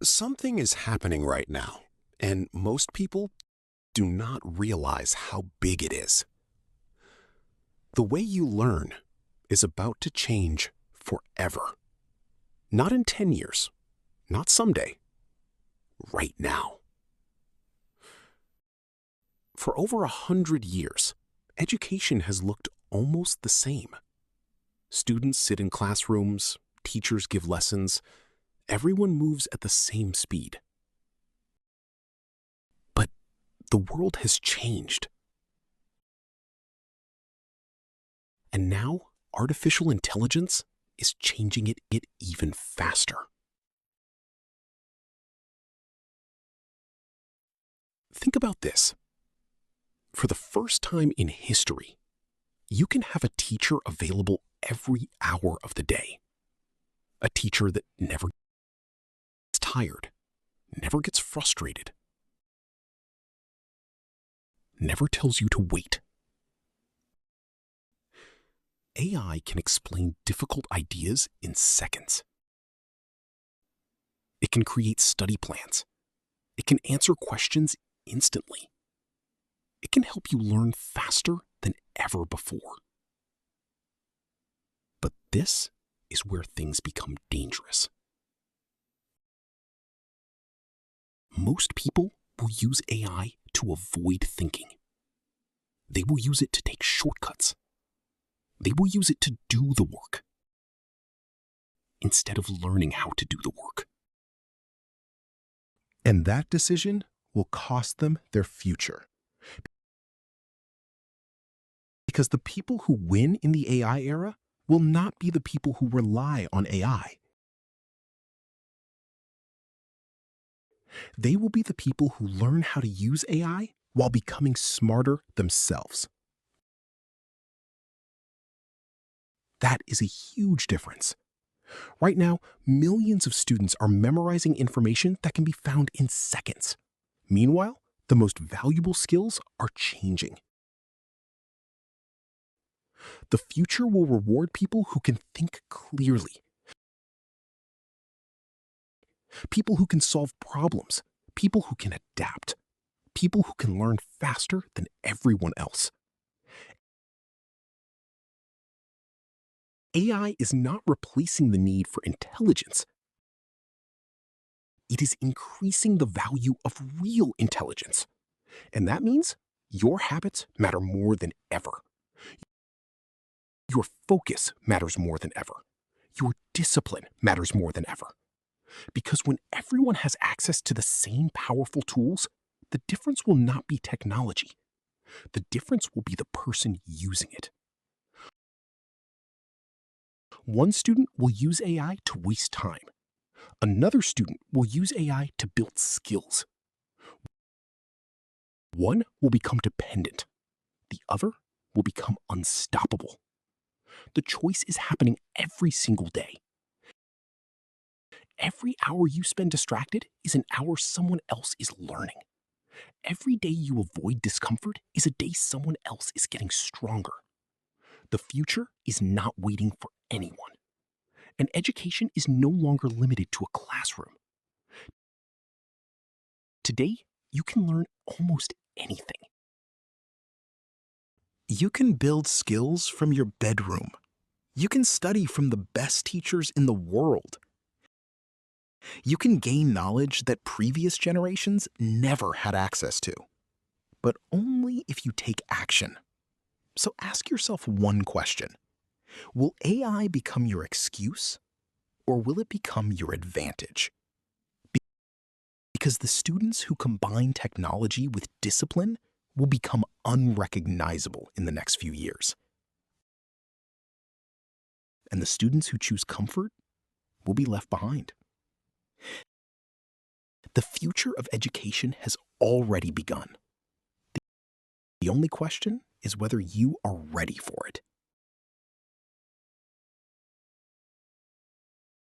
Something is happening right now, and most people do not realize how big it is. The way you learn is about to change forever. Not in 10 years, not someday, right now. For over 100 years, education has looked almost the same. Students sit in classrooms, teachers give lessons, everyone moves at the same speed. But the world has changed. And now, artificial intelligence is changing it even faster. Think about this. For the first time in history, you can have a teacher available every hour of the day. A teacher that never gets tired, never gets frustrated, never tells you to wait. AI can explain difficult ideas in seconds. It can create study plans. It can answer questions instantly. It can help you learn faster than ever before. But this is where things become dangerous. Most people will use AI to avoid thinking. They will use it to take shortcuts. They will use it to do the work instead of learning how to do the work. And that decision will cost them their future. Because the people who win in the AI era will not be the people who rely on AI. They will be the people who learn how to use AI while becoming smarter themselves. That is a huge difference. Right now, millions of students are memorizing information that can be found in seconds. Meanwhile, the most valuable skills are changing. The future will reward people who can think clearly, people who can solve problems, people who can adapt, people who can learn faster than everyone else. AI is not replacing the need for intelligence. It is increasing the value of real intelligence. And that means your habits matter more than ever. Your focus matters more than ever. Your discipline matters more than ever. Because when everyone has access to the same powerful tools, the difference will not be technology. The difference will be the person using it. One student will use AI to waste time. Another student will use AI to build skills. One will become dependent. The other will become unstoppable. The choice is happening every single day. Every hour you spend distracted is an hour someone else is learning. Every day you avoid discomfort is a day someone else is getting stronger. The future is not waiting for anyone. And education is no longer limited to a classroom. Today, you can learn almost anything. You can build skills from your bedroom. You can study from the best teachers in the world. You can gain knowledge that previous generations never had access to, but only if you take action. So ask yourself one question. Will AI become your excuse, or will it become your advantage? Because the students who combine technology with discipline will become unrecognizable in the next few years. And the students who choose comfort will be left behind. The future of education has already begun. The only question is whether you are ready for it.